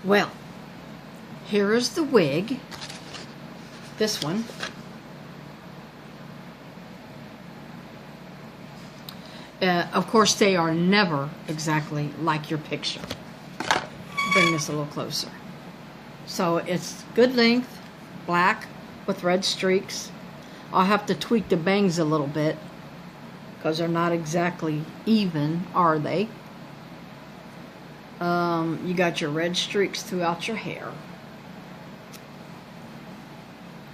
Well, here is the wig. This one. Of course, they are never exactly like your picture. Bring this a little closer. So it's good length, black with red streaks. I'll have to tweak the bangs a little bit because they're not exactly even, are they? You got your red streaks throughout your hair.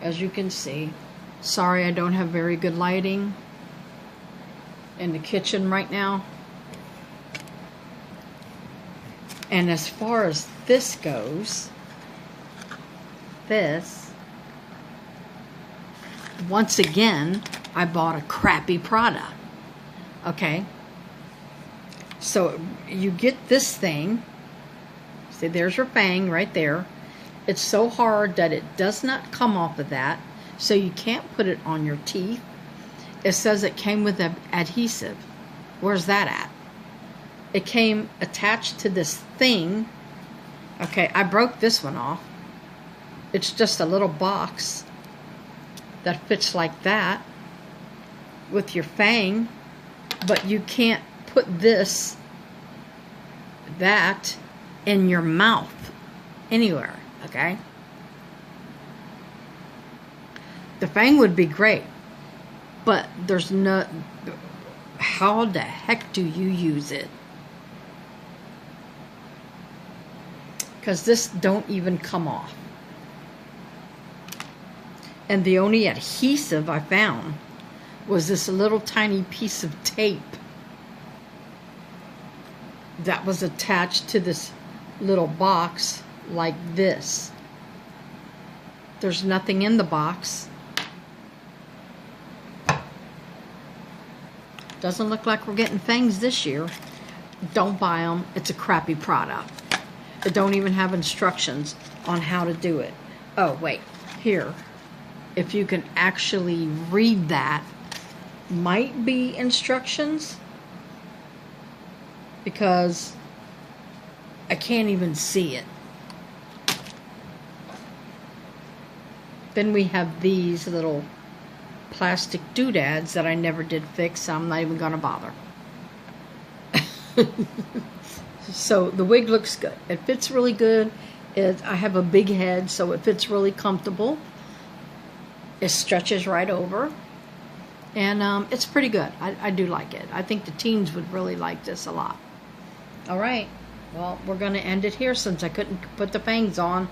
As you can see. Sorry, I don't have very good lighting in the kitchen right now. And as far as this goes, once again, I bought a crappy product. Okay? So you get this thing. See, there's your fang right there. It's so hard that it does not come off of that, so you can't put it on your teeth. It says it came with an adhesive. Where's that at? It came attached to this thing. Okay, I broke this one off. It's just a little box that fits like that with your fang, but you can't put that in your mouth anywhere, okay? The fang would be great, but there's no... How the heck do you use it? Because this don't even come off. And the only adhesive I found was this little tiny piece of tape that was attached to this little box like this. There's nothing in the box. Doesn't look like we're getting fangs this year. Don't buy them. It's a crappy product. It don't even have instructions on how to do it. Oh, wait. Here. If you can actually read that, might be instructions. Because I can't even see it. Then we have these little plastic doodads that I never did fix, so I'm not even going to bother. So the wig looks good. It fits really good. I have a big head, so it fits really comfortable. It stretches right over. And it's pretty good. I do like it. I think the teens would really like this a lot. All right. Well, we're going to end it here since I couldn't put the fangs on.